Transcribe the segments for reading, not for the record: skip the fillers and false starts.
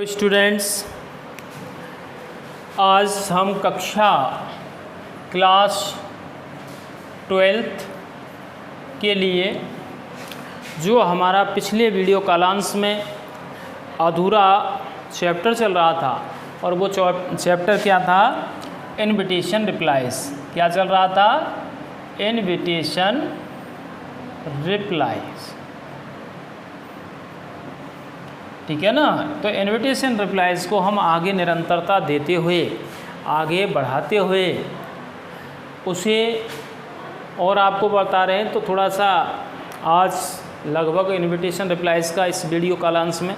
Students, आज हम कक्षा क्लास 12th के लिए जो हमारा पिछले वीडियो कालांश में अधूरा चैप्टर चल रहा था, और वो चैप्टर क्या था? Invitation replies. क्या चल रहा था? Invitation replies. ठीक है ना। तो इनविटेशन रिप्लाइज को हम आगे निरंतरता देते हुए, आगे बढ़ाते हुए उसे और आपको बता रहे हैं। तो थोड़ा सा आज लगभग इनविटेशन रिप्लाइज का इस वीडियो कालांश में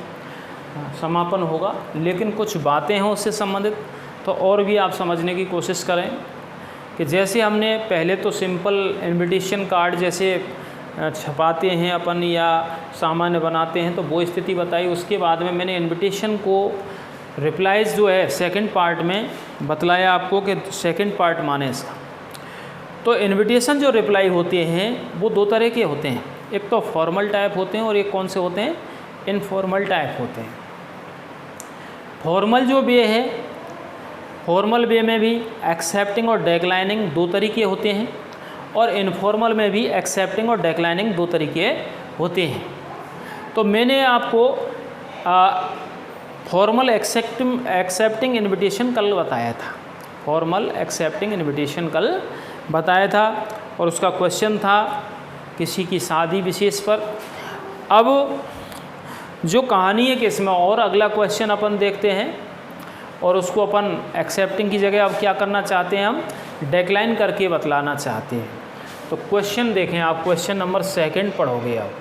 समापन होगा, लेकिन कुछ बातें हैं उससे संबंधित, तो और भी आप समझने की कोशिश करें कि जैसे हमने पहले तो सिंपल इनविटेशन कार्ड जैसे छपाते हैं अपन या सामान्य बनाते हैं, तो वो स्थिति बताई। उसके बाद में मैंने इनविटेशन को रिप्लाइज जो है सेकंड पार्ट में बतलाया आपको कि सेकंड पार्ट माने इसका। तो इनविटेशन जो रिप्लाई होते हैं वो दो तरह के होते हैं, एक तो फॉर्मल टाइप होते हैं और एक कौन से होते हैं? इनफॉर्मल टाइप होते हैं। फॉर्मल जो वे है, फॉर्मल वे में भी एक्सेप्टिंग और डिक्लाइनिंग दो तरीके होते हैं, और इनफॉर्मल में भी एक्सेप्टिंग और डिक्लाइनिंग दो तरीके होते हैं। तो मैंने आपको फॉर्मल एक्सेप्टिंग इनविटेशन कल बताया था, फॉर्मल एक्सेप्टिंग इनविटेशन कल बताया था, और उसका क्वेश्चन था किसी की शादी विशेष पर। अब जो कहानी है कि इसमें और अगला क्वेश्चन अपन देखते हैं, और उसको अपन एक्सेप्टिंग की जगह अब क्या करना चाहते हैं? हम डिक्लाइन करके बतलाना चाहते हैं। तो क्वेश्चन देखें आप, क्वेश्चन नंबर 2 पढ़ोगे आप।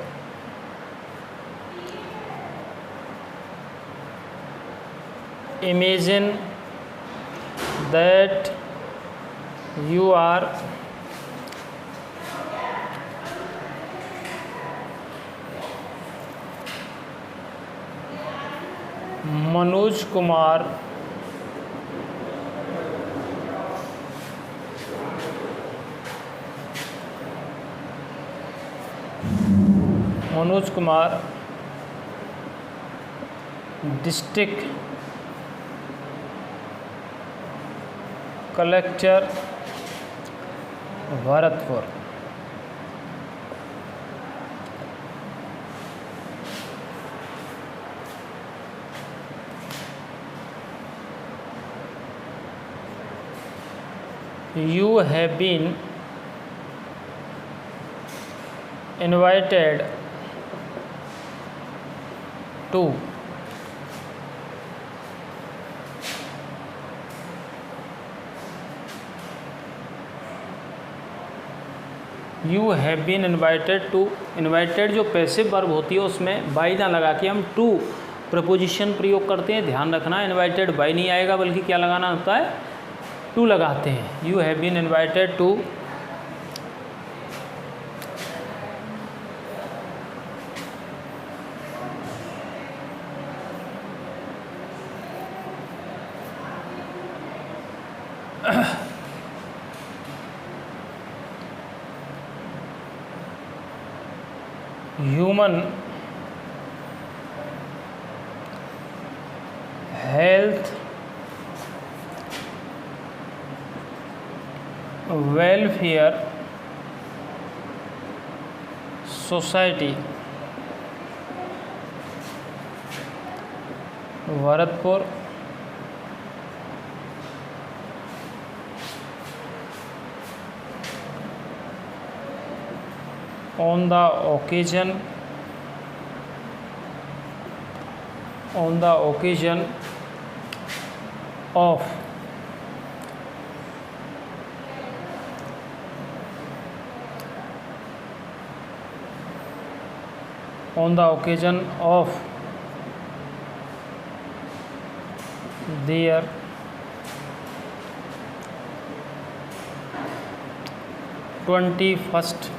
Imagine that you are Manoj Kumar district collector Bharatpur. You have been invited to invited जो पैसिव वर्ब होती है उसमें बाई ना लगा के हम टू प्रपोजिशन प्रयोग करते हैं। ध्यान रखना, इनवाइटेड बाई नहीं आएगा, बल्कि क्या लगाना होता है? टू लगाते हैं। You have been invited to human health welfare society Bharatpur on the occasion of their 21st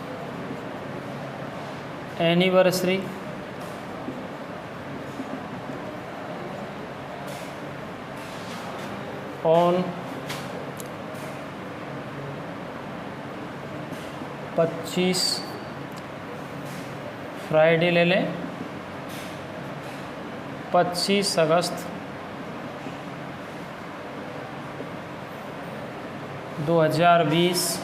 anniversary on 25 Friday ले लें 25 August 2020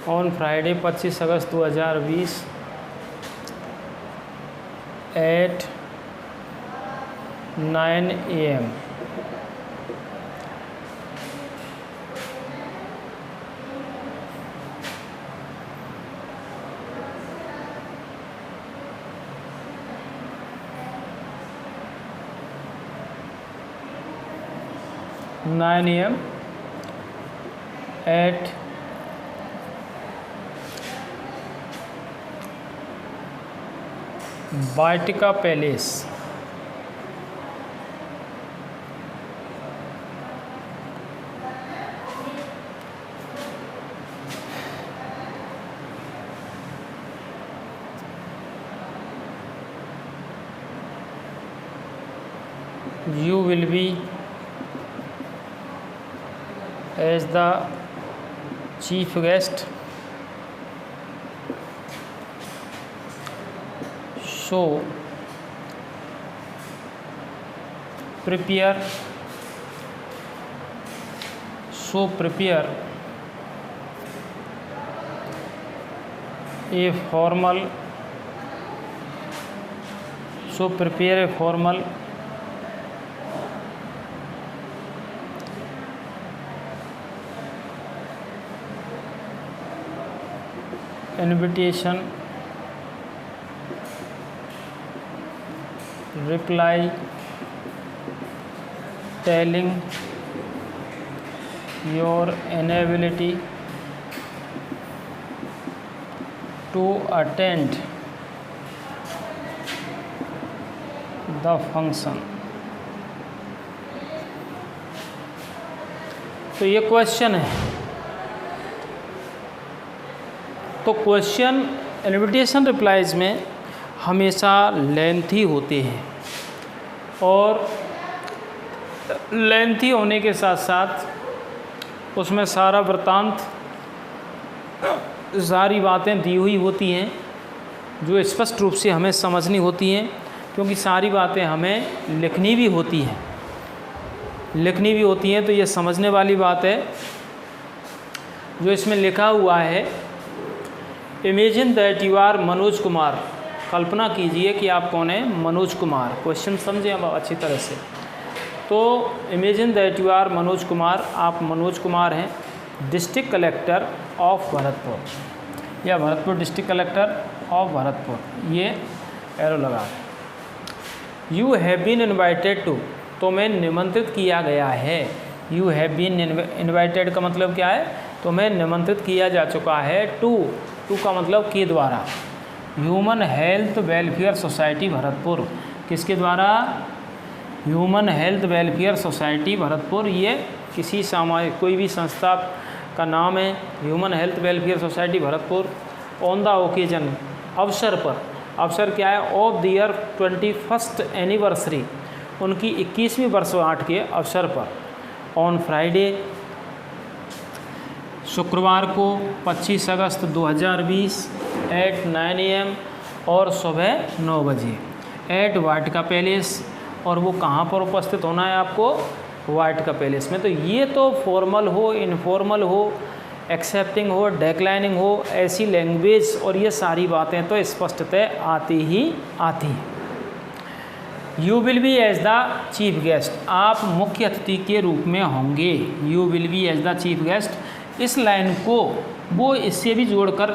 on Friday 25 August 2020 at 9 AM। at Vatika palace. You will be as the chief guest, so prepare a formal invitation reply telling your inability to attend the function। तो ये question है। तो question invitation replies में हमेशा lengthy होते हैं और lengthy होने के साथ साथ उसमें सारा वृत्तांत, सारी बातें दी हुई होती हैं जो स्पष्ट रूप से हमें समझनी होती हैं, क्योंकि सारी बातें हमें लिखनी भी होती हैं। तो ये समझने वाली बात है जो इसमें लिखा हुआ है। Imagine that you are Manoj Kumar. कल्पना कीजिए कि आप कौन है? मनोज कुमार। क्वेश्चन समझें अब अच्छी तरह से। तो imagine that you are Manoj Kumar, आप मनोज कुमार हैं, डिस्ट्रिक्ट कलेक्टर ऑफ भरतपुर, या Bharatpur district collector of Bharatpur, ये एरो लगा। You have been invited to, तुम्हें निमंत्रित किया गया है। यू हैव बीन इन्वाइटेड का मतलब क्या है? तुम्हें निमंत्रित किया जा चुका है। टू का मतलब के द्वारा, human health welfare society Bharatpur. किसके द्वारा? Human health welfare society Bharatpur. ये किसी सामाजिक कोई भी संस्था का नाम है, human health welfare society Bharatpur. On the occasion, अवसर पर, अवसर क्या है? Of the year 21st anniversary, उनकी 21वीं वर्षगांठ के अवसर पर। ऑन फ्राइडे, शुक्रवार को 25 अगस्त 2020 at 9 AM और सुबह 9 बजे एट वाटिका पैलेस। और वो कहाँ पर उपस्थित होना है आपको? वाटिका पैलेस में। तो ये तो फॉर्मल हो, इनफॉर्मल हो, एक्सेप्टिंग हो, डेक्लाइनिंग हो, ऐसी लैंग्वेज और ये सारी बातें तो स्पष्टतः आती ही आती हैं। You will be as the chief guest, आप मुख्य अतिथि के रूप में होंगे। You will be as the chief guest, इस लाइन को वो इससे भी जोड़कर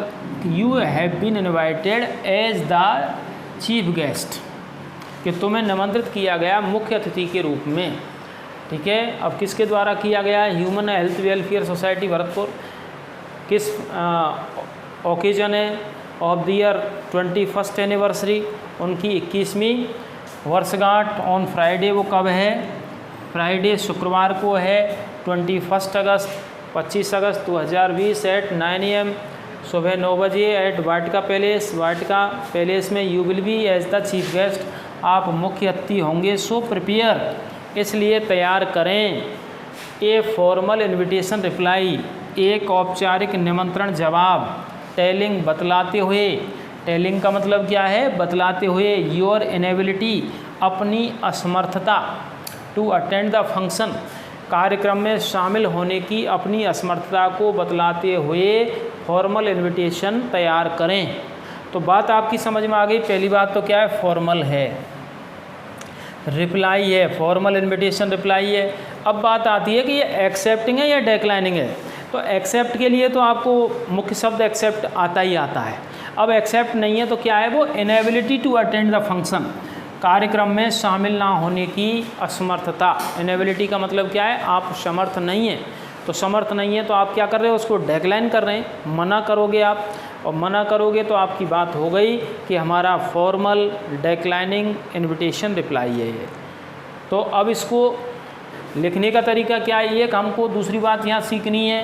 you have been invited as the chief guest, कि तुम्हें निमंत्रित किया गया मुख्य अतिथि के रूप में। ठीक है, अब किसके द्वारा किया गया? Human health welfare society Bharatpur. किस ओकेजन है? Of the year 21st anniversary, उनकी 21वीं वर्षगांठ। ऑन फ्राइडे, वो कब है? फ्राइडे शुक्रवार को है, 21 अगस्त 25 अगस्त 2020 at 9 AM सुबह 9 बजे at Vatika palace. Vatika palace में you will be as the chief guest, आप मुख्य अतिथि होंगे। सो प्रिपेयर, इसलिए तैयार करें। ए फॉर्मल इन्विटेशन रिप्लाई, एक औपचारिक निमंत्रण जवाब। टेलिंग, बतलाते हुए। टेलिंग का मतलब क्या है? बतलाते हुए। योर इनेबिलिटी, अपनी असमर्थता। टू अटेंड द फंक्शन, कार्यक्रम में शामिल होने की अपनी असमर्थता को बतलाते हुए फॉर्मल इनविटेशन तैयार करें। तो बात आपकी समझ में आ गई। पहली बात तो क्या है, फॉर्मल है, रिप्लाई है, फॉर्मल इनविटेशन रिप्लाई है। अब बात आती है कि ये एक्सेप्टिंग है या डिक्लाइनिंग है। तो एक्सेप्ट के लिए तो आपको मुख्य शब्द एक्सेप्ट आता ही आता है। अब एक्सेप्ट नहीं है तो क्या है, वो inability to attend the function, कार्यक्रम में शामिल ना होने की असमर्थता। इनेबिलिटी का मतलब क्या है, आप समर्थ नहीं हैं। तो समर्थ नहीं है तो आप क्या कर रहे हो, उसको डेक्लाइन कर रहे हैं, मना करोगे आप। और मना करोगे तो आपकी बात हो गई कि हमारा फॉर्मल डेक्लाइनिंग इनविटेशन रिप्लाई है ये। तो अब इसको लिखने का तरीका क्या है, ये हमको दूसरी बात यहाँ सीखनी है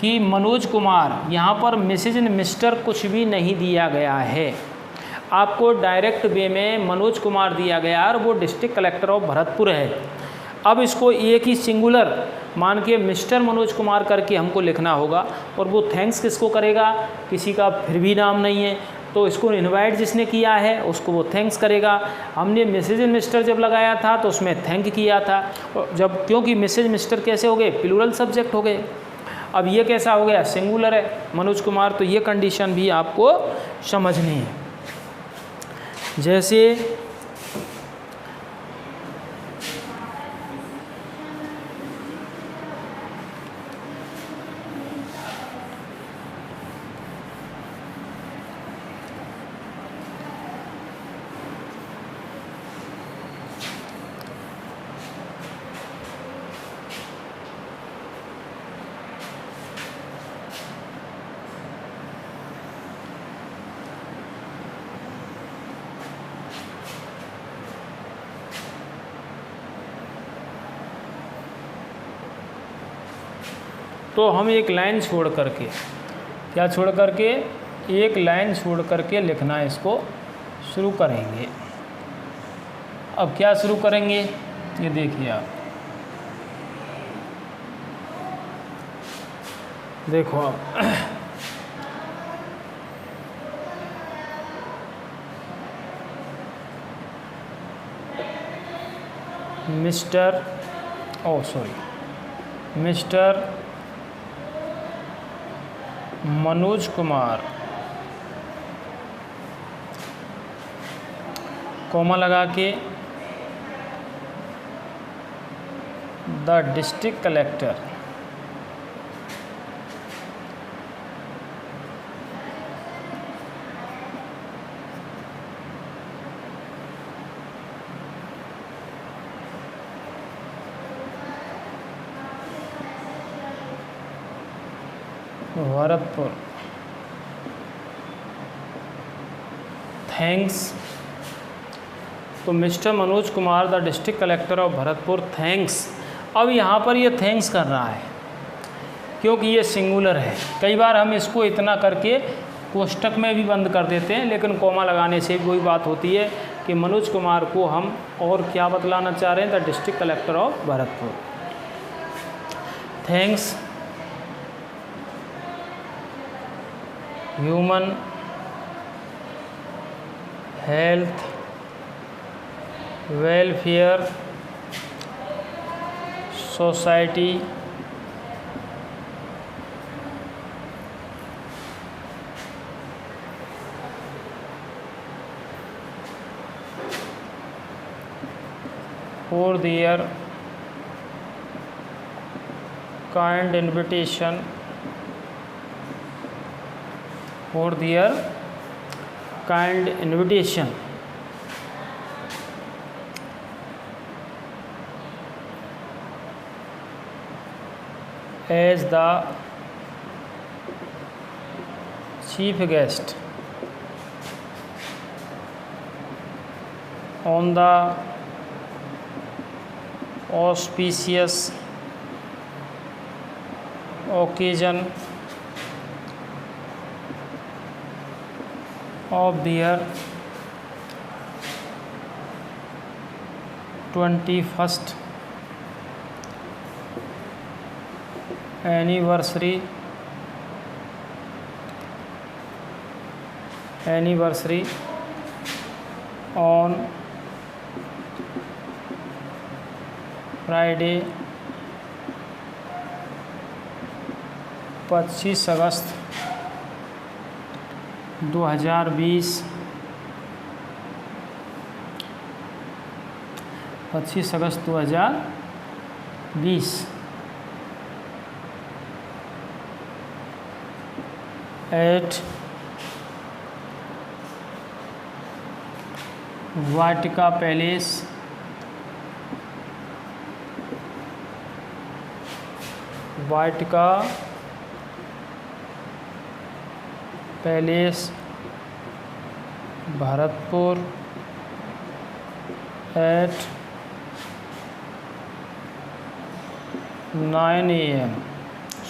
कि मनोज कुमार, यहाँ पर मिसेज एंड मिस्टर कुछ भी नहीं दिया गया है, आपको डायरेक्ट वे में मनोज कुमार दिया गया और वो डिस्ट्रिक्ट कलेक्टर ऑफ भरतपुर है। अब इसको एक ही सिंगुलर मान के मिस्टर मनोज कुमार करके हमको लिखना होगा। और वो थैंक्स किसको करेगा, किसी का फिर भी नाम नहीं है तो इसको इनवाइट जिसने किया है उसको वो थैंक्स करेगा। हमने मिसेज एंड मिस्टर जब लगाया था तो उसमें थैंक किया था, जब क्योंकि मिसेज मिस्टर कैसे हो गए, प्लूरल सब्जेक्ट हो गए। अब ये कैसा हो गया, सिंगुलर है मनोज कुमार। तो ये कंडीशन भी आपको समझनी है। जैसे तो हम एक लाइन छोड़ करके, क्या छोड़ करके, एक लाइन छोड़ करके लिखना इसको शुरू करेंगे। अब क्या शुरू करेंगे, ये देखिए आप, देखो आप मिस्टर मनोज कुमार, कॉमा लगा के, the district collector Bharatpur thanks. तो mister Manoj Kumar the district collector of Bharatpur thanks. अब यहाँ पर ये थैंक्स कर रहा है क्योंकि ये सिंगुलर है। कई बार हम इसको इतना करके कोष्टक में भी बंद कर देते हैं, लेकिन कॉमा लगाने से भी वही बात होती है कि मनोज कुमार को हम और क्या बतलाना चाह रहे हैं, the district collector of Bharatpur thanks human health welfare society for their kind invitation as the chief guest on the auspicious occasion of their 21st anniversary on Friday 25 August 2020, 25 August 2020 at Vatika palace, Vatika palace Bharatpur at 9 AM,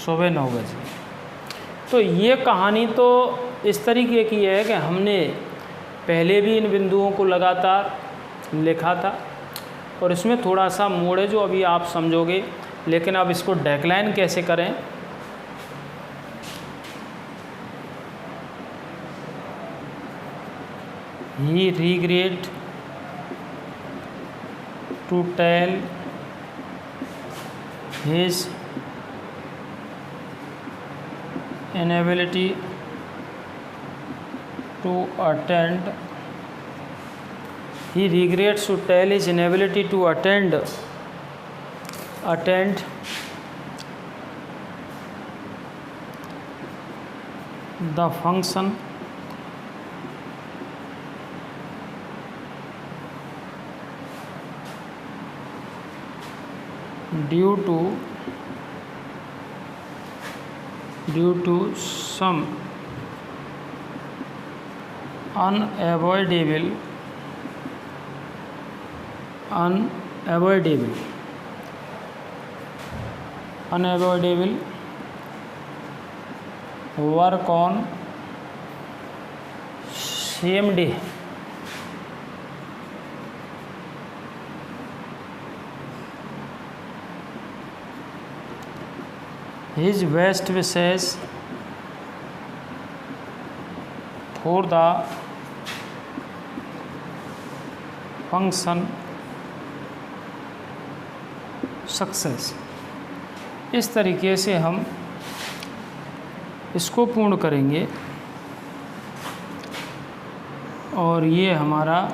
सुबह 9 बजे। तो ये कहानी तो इस तरीके की है कि हमने पहले भी इन बिंदुओं को लगातार लिखा था और इसमें थोड़ा सा मोड़ है जो अभी आप समझोगे, लेकिन अब इसको डेक्लाइन कैसे करें। He regret to tell his inability to attend. He regrets to tell his inability to attend the function due to some unavoidable work on same day. His best wishes for the function success. इस तरीके से हम इसको पूर्ण करेंगे और ये हमारा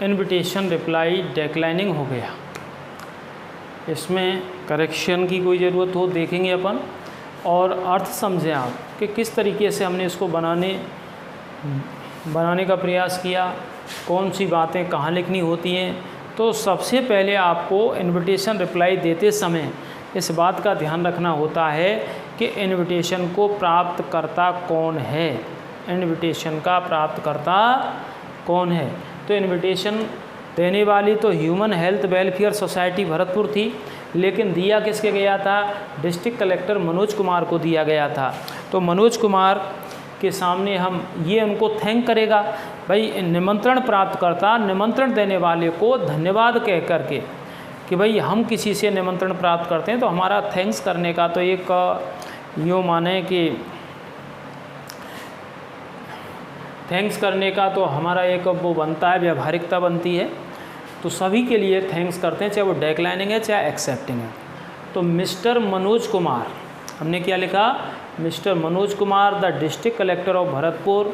इनविटेशन रिप्लाई डेक्लाइनिंग हो गया। इसमें करेक्शन की कोई ज़रूरत हो देखेंगे अपन, और अर्थ समझें आप कि किस तरीके से हमने इसको बनाने का प्रयास किया, कौन सी बातें कहाँ लिखनी होती हैं। तो सबसे पहले आपको इनविटेशन रिप्लाई देते समय इस बात का ध्यान रखना होता है कि इनविटेशन को प्राप्त करता कौन है, इनविटेशन का प्राप्तकर्ता कौन है। तो इनविटेशन देने वाली तो human health welfare society Bharatpur थी, लेकिन दिया किसके गया था, डिस्ट्रिक्ट कलेक्टर मनोज कुमार को दिया गया था। तो मनोज कुमार के सामने हम ये उनको थैंक करेगा, भाई निमंत्रण प्राप्त करता निमंत्रण देने वाले को धन्यवाद कह करके कि भाई हम किसी से निमंत्रण प्राप्त करते हैं तो हमारा थैंक्स करने का तो एक यूँ माने कि थैंक्स करने का तो हमारा एक वो बनता है, व्यावहारिकता बनती है। तो सभी के लिए थैंक्स करते हैं, चाहे वो डेक्लाइनिंग है चाहे एक्सेप्टिंग है। तो मिस्टर मनोज कुमार, हमने क्या लिखा, mister Manoj Kumar the district collector of Bharatpur,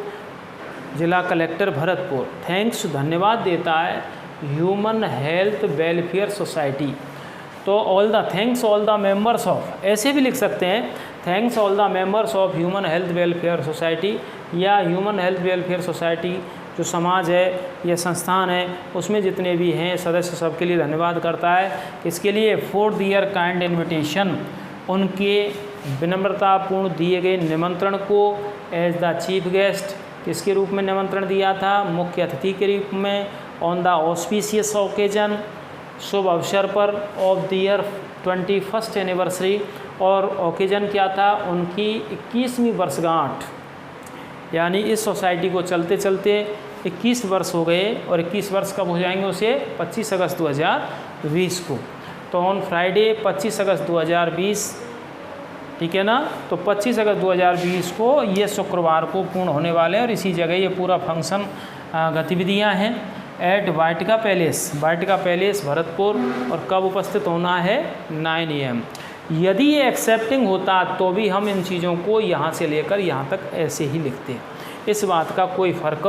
जिला कलेक्टर भरतपुर, थैंक्स धन्यवाद देता है ह्यूमन हेल्थ वेलफेयर सोसाइटी। तो all the thanks all the members of, ऐसे भी लिख सकते हैं, thanks all the members of human health welfare society, या ह्यूमन हेल्थ वेलफेयर सोसाइटी जो समाज है या संस्थान है उसमें जितने भी हैं सदस्य, सबके लिए धन्यवाद करता है। इसके लिए फॉर दियर काइंड इन्विटेशन, उनके विनम्रतापूर्ण दिए गए निमंत्रण को एज द चीफ गेस्ट, किसके रूप में निमंत्रण दिया था, मुख्य अतिथि के रूप में, ऑन द ऑस्पिशियस ओकेजन, शुभ अवसर पर, ऑफ दियर 21st एनिवर्सरी, और ओकेजन क्या था, उनकी 21वीं वर्षगांठ। यानी इस सोसाइटी को चलते चलते 21 वर्ष हो गए, और 21 वर्ष कब हो जाएंगे उसे, 25 अगस्त 2020 को। तो ऑन फ्राइडे 25 अगस्त 2020, ठीक है ना। तो 25 अगस्त 2020 को ये शुक्रवार को पूर्ण होने वाले हैं, और इसी जगह ये पूरा फंक्शन गतिविधियां हैं एट वाटिका पैलेस भरतपुर। और कब उपस्थित होना है, 9 AM। यदि ये एक्सेप्टिंग होता तो भी हम इन चीज़ों को यहाँ से लेकर यहाँ तक ऐसे ही लिखते, इस बात का कोई फ़र्क।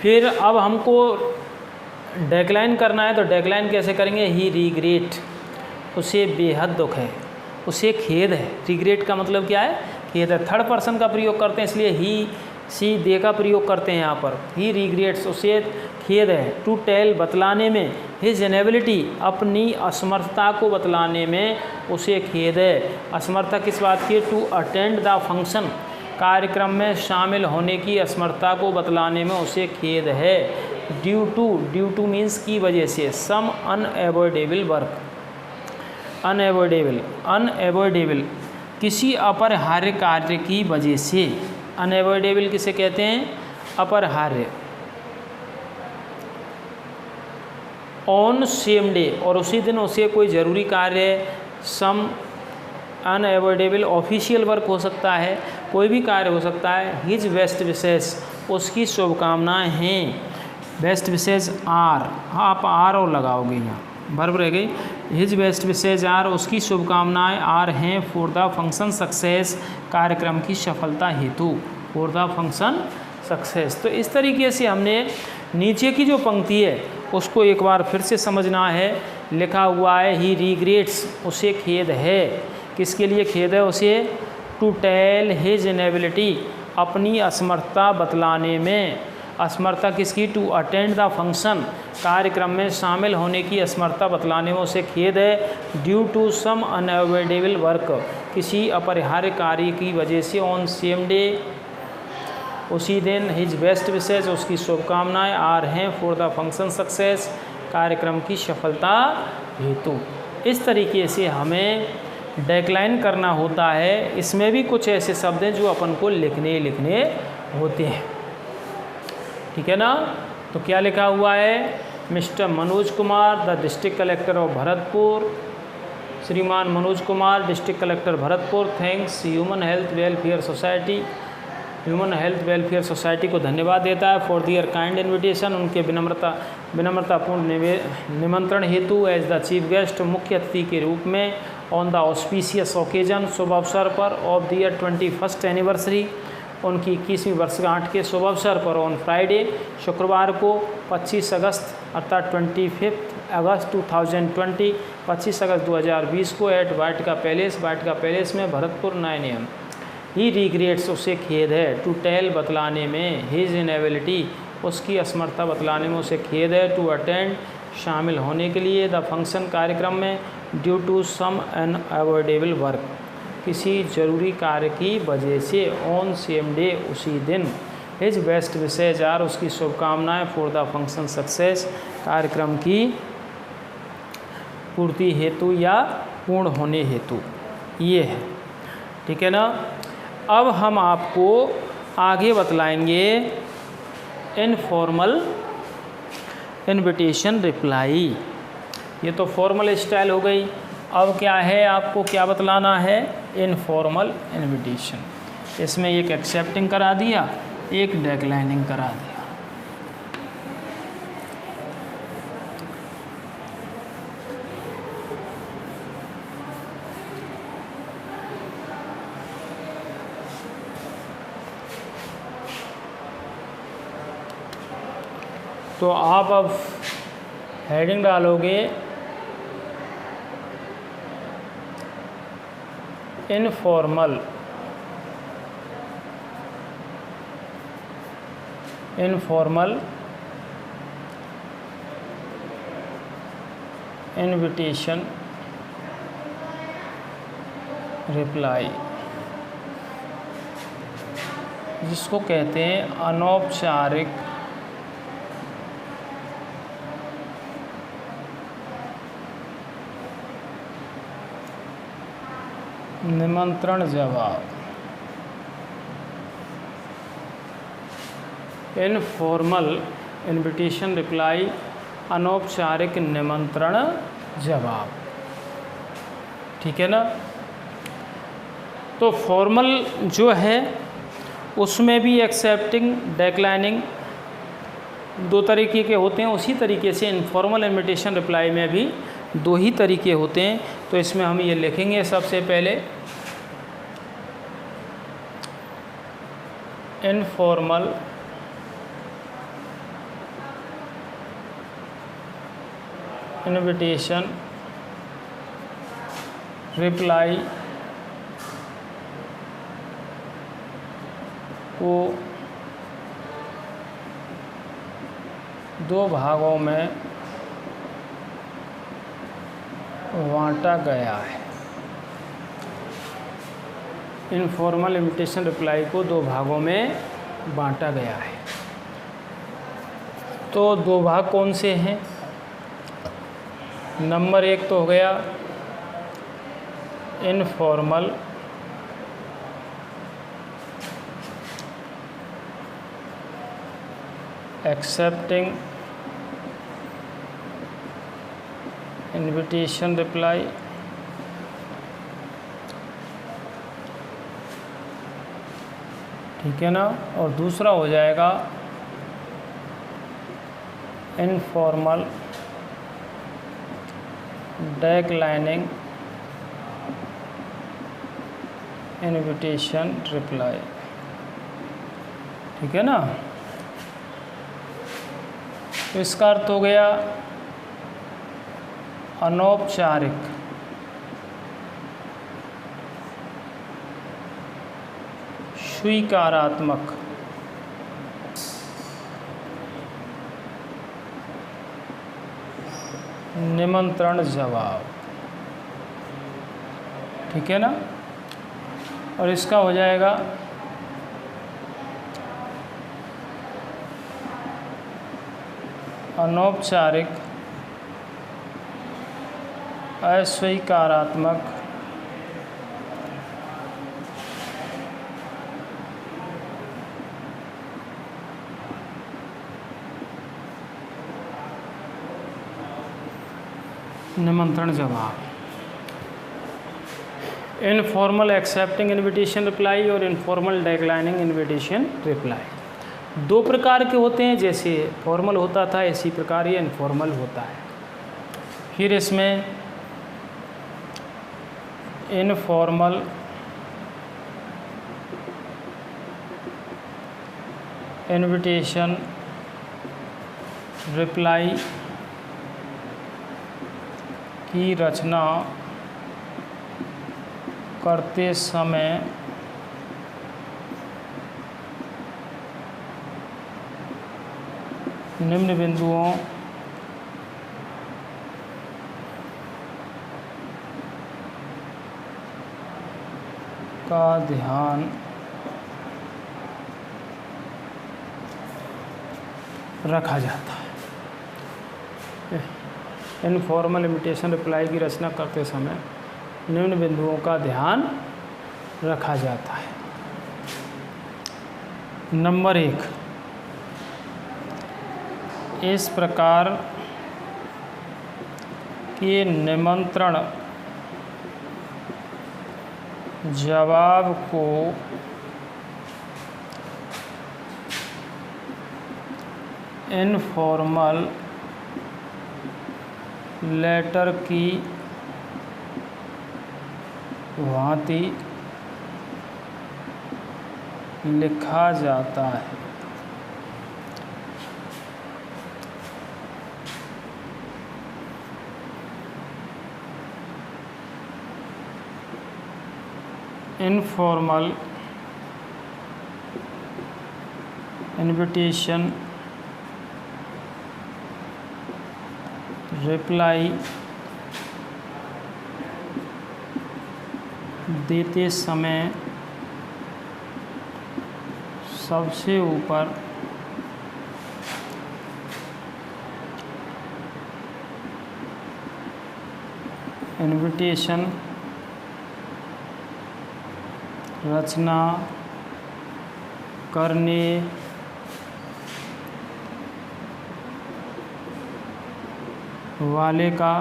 फिर अब हमको डेक्लाइन करना है, तो डेक्लाइन कैसे करेंगे? ही रिग्रेट, उसे बेहद दुख है, उसे खेद है। रिग्रेट का मतलब क्या है? खेद है। थर्ड पर्सन का प्रयोग करते हैं, इसलिए ही सी दे का प्रयोग करते हैं यहाँ पर। ही रिग्रेट्स, उसे खेद है। टू टेल, बतलाने में। हिज इनेबिलिटी, अपनी असमर्थता को बतलाने में उसे खेद है। असमर्थता किस बात की? टू अटेंड द फंक्शन, कार्यक्रम में शामिल होने की असमर्थता को बतलाने में उसे खेद है। ड्यू टू मीन्स की वजह से। सम अनएवॉइडेबल वर्क, अनएवॉइडेबल किसी अपरिहार्य कार्य की वजह से। अनएवॉइडेबल किसे कहते हैं? अपरिहार्य। ऑन सेम डे, और उसी दिन उसे कोई ज़रूरी कार्य। सम अनएवॉइडेबल ऑफिशियल वर्क हो सकता है, कोई भी कार्य हो सकता है। हिज बेस्ट विशेष, उसकी शुभकामनाएं हैं। बेस्ट विशेष आर, आप आर और लगाओगे यहाँ, वर्ब रह गई। हिज बेस्ट विशेष आर, उसकी शुभकामनाएं आर हैं। फॉर द फंक्शन सक्सेस, कार्यक्रम की सफलता हेतु। For the function success. तो इस तरीके से हमने नीचे की जो पंक्ति है उसको एक बार फिर से समझना है। लिखा हुआ है ही रिग्रेट्स, उसे खेद है। किसके लिए खेद है उसे? टू टेल हिज इनेबिलिटी, अपनी असमर्थता बतलाने में। असमर्थता किसकी? टू अटेंड द फंक्शन, कार्यक्रम में शामिल होने की असमर्थता बतलाने में उसे खेद है। Due to some unavoidable work, किसी अपरिहार्य कार्य की वजह से। ऑन सेम डे, उसी दिन। हिज बेस्ट विशेष, उसकी शुभकामनाएं आर हैं। फॉर द फंक्शन सक्सेस, कार्यक्रम की सफलता हेतु। इस तरीके से हमें डेक्लाइन करना होता है। इसमें भी कुछ ऐसे शब्द हैं जो अपन को लिखने होते हैं, ठीक है ना। तो क्या लिखा हुआ है? Mister Manoj Kumar, the district collector of Bharatpur. श्रीमान Manoj Kumar, district collector Bharatpur, thanks human health welfare society, human health welfare society को धन्यवाद देता है। फॉर दियर काइंड इन्विटेशन, उनके विनम्रतापूर्ण निमंत्रण हेतु। एज द चीफ गेस्ट, मुख्य अतिथि के रूप में। ऑन द ऑस्पिशियस ओकेजन, शुभ अवसर पर। ऑफ दियर 21st एनिवर्सरी, उनकी 21वीं वर्षगांठ के शुभ अवसर पर। ऑन फ्राइडे, शुक्रवार को 25 अगस्त अर्थात 25 अगस्त 2020, 25 अगस्त 2020 को। एट वाटिका पैलेस में, भरतपुर 9 AM। ही रिग्रेट्स, उसे खेद है। टू टेल, बतलाने में। हिज इनेबिलिटी, उसकी असमर्थता बतलाने में उसे खेद है। टू अटेंड, शामिल होने के लिए। द फंक्शन, कार्यक्रम में। Due to some unavoidable work, किसी जरूरी कार्य की वजह से। ऑन सेम डे, उसी दिन। हिज बेस्ट विशेष आर, उसकी शुभकामनाएं। फॉर द फंक्शन सक्सेस, कार्यक्रम की पूर्ति हेतु या पूर्ण होने हेतु। ये है, ठीक है ना। अब हम आपको आगे बतलाएंगे इनफॉर्मल इनविटेशन रिप्लाई। ये तो फॉर्मल स्टाइल हो गई। अब क्या है, आपको क्या बतलाना है? Informal invitation. इसमें एक एक्सेप्टिंग करा दिया, एक डेक्लाइनिंग करा दिया। तो आप अब हेडिंग डालोगे इनफॉर्मल इनविटेशन रिप्लाई, जिसको कहते हैं अनौपचारिक निमंत्रण जवाब। इनफॉर्मल इनविटेशन रिप्लाई, अनौपचारिक निमंत्रण जवाब, ठीक है ना। तो फॉर्मल जो है उसमें भी एक्सेप्टिंग, डेक्लाइनिंग दो तरीके के होते हैं। उसी तरीके से इनफॉर्मल इनविटेशन रिप्लाई में भी दो ही तरीके होते हैं। तो इसमें हम ये लिखेंगे सबसे पहले इनफॉर्मल इनविटेशन रिप्लाई को दो भागों में बांटा गया है। इनफॉर्मल इनविटेशन रिप्लाई को दो भागों में बांटा गया है। तो दो भाग कौन से हैं? नंबर 1 तो हो गया इनफॉर्मल एक्सेप्टिंग इनविटेशन रिप्लाई, ठीक है ना। और दूसरा हो जाएगा इनफॉर्मल डिक्लाइनिंग इनविटेशन रिप्लाई, ठीक है ना। तो इसका अर्थ हो गया अनौपचारिक स्वीकारात्मक निमंत्रण जवाब, ठीक है ना। और इसका हो जाएगा अनौपचारिक अस्वीकारात्मक निमंत्रण जवाब। इनफॉर्मल एक्सेप्टिंग इनविटेशन रिप्लाई और इनफॉर्मल डिक्लाइनिंग इनविटेशन रिप्लाई दो प्रकार के होते हैं। जैसे फॉर्मल होता था इसी प्रकार ये इनफॉर्मल होता है। फिर इसमें इनफॉर्मल इनविटेशन रिप्लाई की रचना करते समय निम्न बिंदुओं का ध्यान रखा जाता है। इनफॉर्मल इनविटेशन रिप्लाई की रचना करते समय निम्न बिंदुओं का ध्यान रखा जाता है। नंबर 1, इस प्रकार के निमंत्रण जवाब को इनफॉर्मल लेटर की भांति लिखा जाता है। इनफॉर्मल इनविटेशन रिप्लाई देते समय सबसे ऊपर इनविटेशन रचना करने वाले का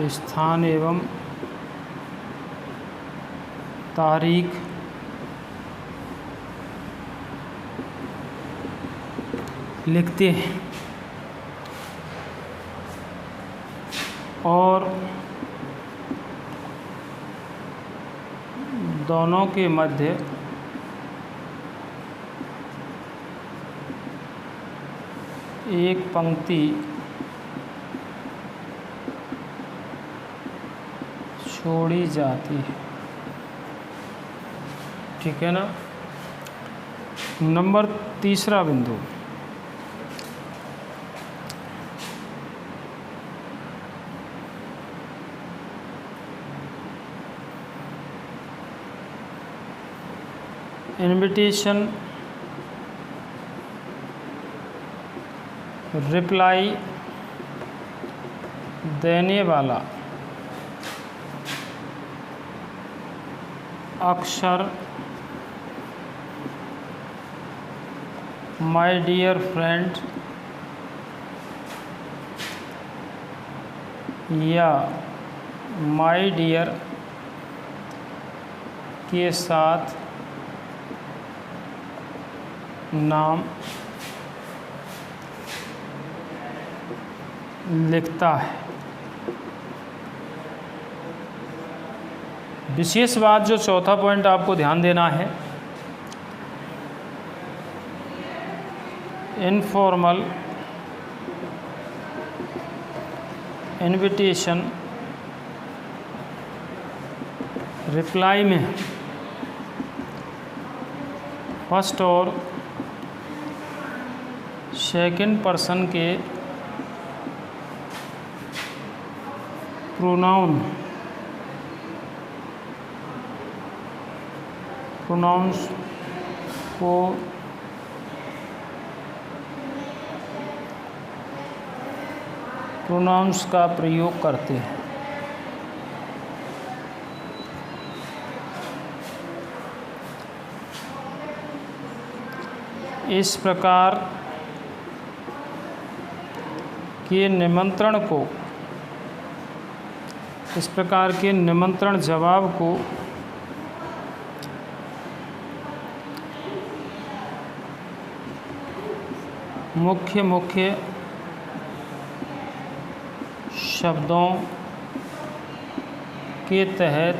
स्थान एवं तारीख लिखते हैं और दोनों के मध्य एक पंक्ति छोड़ी जाती है। ठीक है ना। नंबर तीसरा बिंदु, इनविटेशन रिप्लाई देने वाला अक्षर माय डियर फ्रेंड या माय डियर के साथ नाम लिखता है। विशेष बात जो चौथा पॉइंट आपको ध्यान देना है, इनफॉर्मल इनविटेशन रिप्लाई में फर्स्ट और सेकंड पर्सन के प्रोनाउंस को प्रोनाउंस का प्रयोग करते हैं। इस प्रकार के निमंत्रण जवाब को मुख्य शब्दों के तहत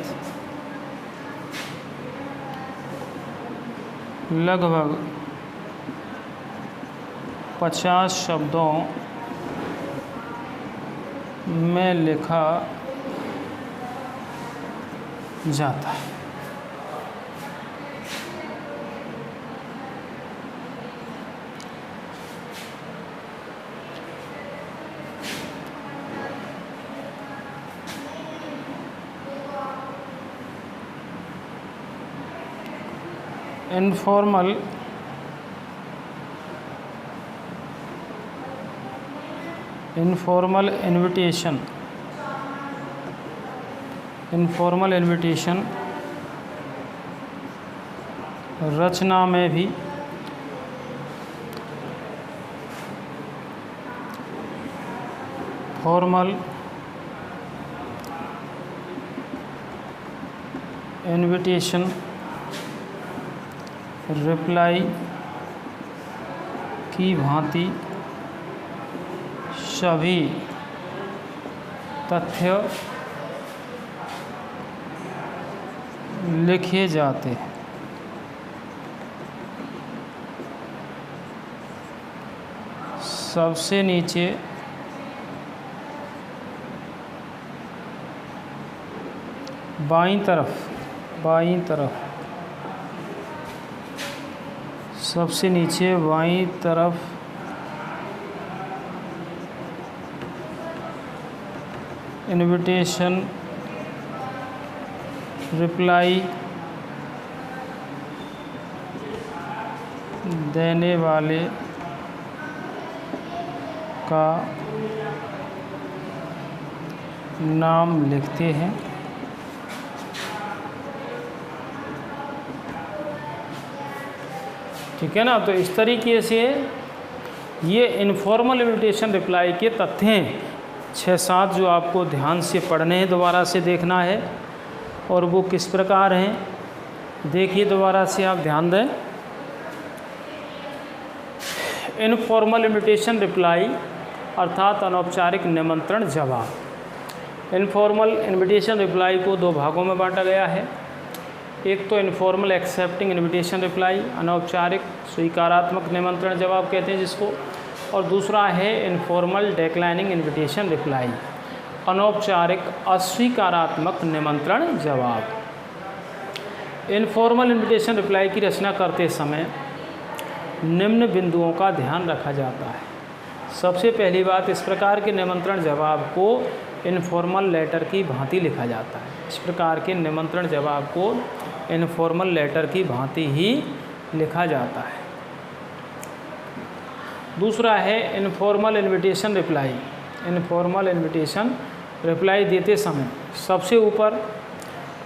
लगभग 50 शब्दों में लिखा जाता है। इनफॉर्मल इन्विटेशन रचना में भी फॉर्मल इनविटेशन रिप्लाई की भांति सभी तथ्य लिखे जाते हैं। सबसे नीचे बाईं तरफ सबसे नीचे बाईं तरफ इनविटेशन रिप्लाई देने वाले का नाम लिखते हैं। ठीक है ना। तो इस तरीके से ये इनफॉर्मल इनविटेशन रिप्लाई के तथ्य हैं 6-7 जो आपको ध्यान से पढ़ने हैं, दोबारा से देखना है। और वो किस प्रकार हैं देखिए, दोबारा से आप ध्यान दें। इनफॉर्मल इनविटेशन रिप्लाई अर्थात अनौपचारिक निमंत्रण जवाब। इनफॉर्मल इनविटेशन रिप्लाई को दो भागों में बांटा गया है। एक तो इनफॉर्मल एक्सेप्टिंग इनविटेशन रिप्लाई, अनौपचारिक स्वीकारात्मक निमंत्रण जवाब कहते हैं जिसको, और दूसरा है इनफॉर्मल डिक्लाइनिंग इनविटेशन रिप्लाई, अनौपचारिक अस्वीकारात्मक निमंत्रण जवाब। इनफॉर्मल इनविटेशन रिप्लाई की रचना करते समय निम्न बिंदुओं का ध्यान रखा जाता है। सबसे पहली बात, इस प्रकार के निमंत्रण जवाब को इनफॉर्मल लेटर की भांति लिखा जाता है। इस प्रकार के निमंत्रण जवाब को इनफॉर्मल लेटर की भांति ही लिखा जाता है। दूसरा है informal invitation reply. Informal invitation reply देते समय सबसे ऊपर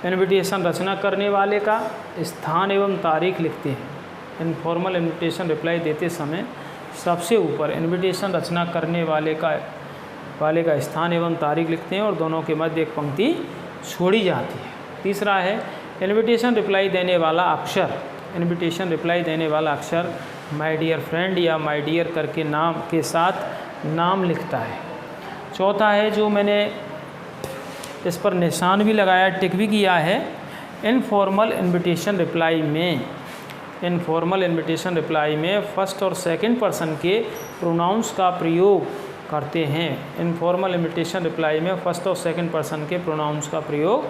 इनविटेशन रचना करने वाले का स्थान एवं तारीख लिखते हैं। इनफॉर्मल इनविटेशन रिप्लाई देते समय सबसे ऊपर इनविटेशन रचना करने वाले का स्थान एवं तारीख लिखते हैं और दोनों के मध्य एक पंक्ति छोड़ी जाती है। तीसरा है इनविटेशन रिप्लाई देने वाला अक्षर। इनविटेशन रिप्लाई देने वाला अक्षर माय डियर फ्रेंड या माय डियर करके नाम के साथ नाम लिखता है। चौथा है जो मैंने इस पर निशान भी लगाया, टिक भी किया है, इनफॉर्मल इनविटेशन रिप्लाई में फर्स्ट और सेकंड पर्सन के प्रोनाउंस का प्रयोग करते हैं। इनफॉर्मल इनविटेशन रिप्लाई में फर्स्ट और सेकंड पर्सन के प्रोनाउंस का प्रयोग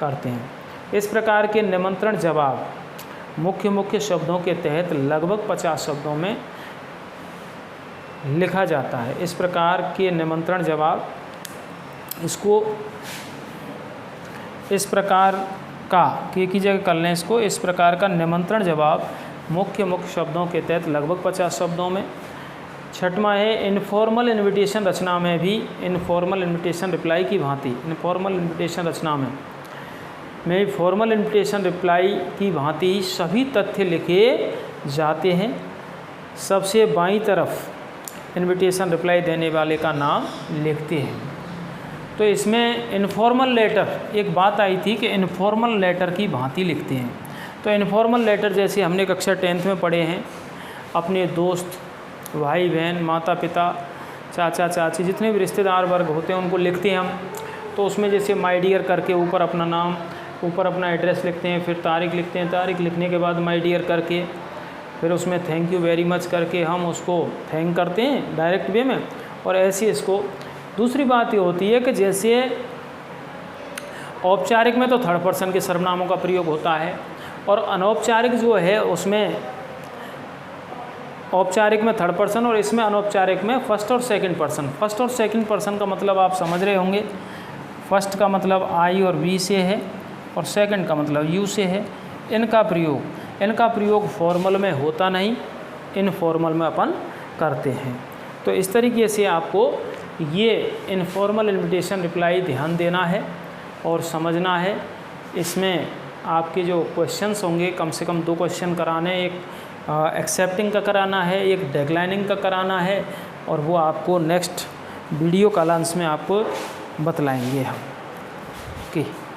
करते हैं। इस प्रकार के निमंत्रण जवाब मुख्य शब्दों के तहत लगभग 50 शब्दों में लिखा जाता है। इस प्रकार के निमंत्रण जवाब इसको इस प्रकार का की जगह कर लें इसको, इस प्रकार का निमंत्रण जवाब मुख्य शब्दों के तहत लगभग 50 शब्दों में। छठवां है इनफॉर्मल इनविटेशन रचना में भी इनफॉर्मल इनविटेशन रिप्लाई की भांति इनफॉर्मल इनविटेशन रचना में फॉर्मल इनविटेशन रिप्लाई की भांति सभी तथ्य लिखे जाते हैं। सबसे बाईं तरफ इनविटेशन रिप्लाई देने वाले का नाम लिखते हैं। तो इसमें इनफॉर्मल लेटर, एक बात आई थी कि इनफॉर्मल लेटर की भांति लिखते हैं। तो इनफॉर्मल लेटर जैसे हमने कक्षा 10th में पढ़े हैं, अपने दोस्त, भाई बहन, माता पिता, चाचा चाची, जितने भी रिश्तेदार वर्ग होते हैं उनको लिखते हैं हम। तो उसमें जैसे माय डियर करके ऊपर अपना नाम, ऊपर अपना एड्रेस लिखते हैं, फिर तारीख लिखते हैं, तारीख लिखने के बाद माय डियर करके, फिर उसमें थैंक यू वेरी मच करके हम उसको थैंक करते हैं डायरेक्ट वे में। और ऐसे इसको दूसरी बात ये होती है कि जैसे औपचारिक में तो थर्ड पर्सन के सर्वनामों का प्रयोग होता है और अनौपचारिक जो है उसमें औपचारिक में थर्ड पर्सन और इसमें अनौपचारिक में फर्स्ट और सेकंड पर्सन। फर्स्ट और सेकंड पर्सन का मतलब आप समझ रहे होंगे। फर्स्ट का मतलब आई और वी से है और सेकंड का मतलब यू से है। इनका प्रयोग फॉर्मल में होता नहीं, इनफॉर्मल में अपन करते हैं। तो इस तरीके से आपको ये इनफॉर्मल इनविटेशन रिप्लाई ध्यान देना है और समझना है। इसमें आपके जो क्वेश्चंस होंगे कम से कम 2 क्वेश्चन कराने, एक एक्सेप्टिंग का कराना है, एक डिक्लाइनिंग का कराना है, और वो आपको नेक्स्ट वीडियो कॉल्स में आपको बतलाएंगे हम। ओके।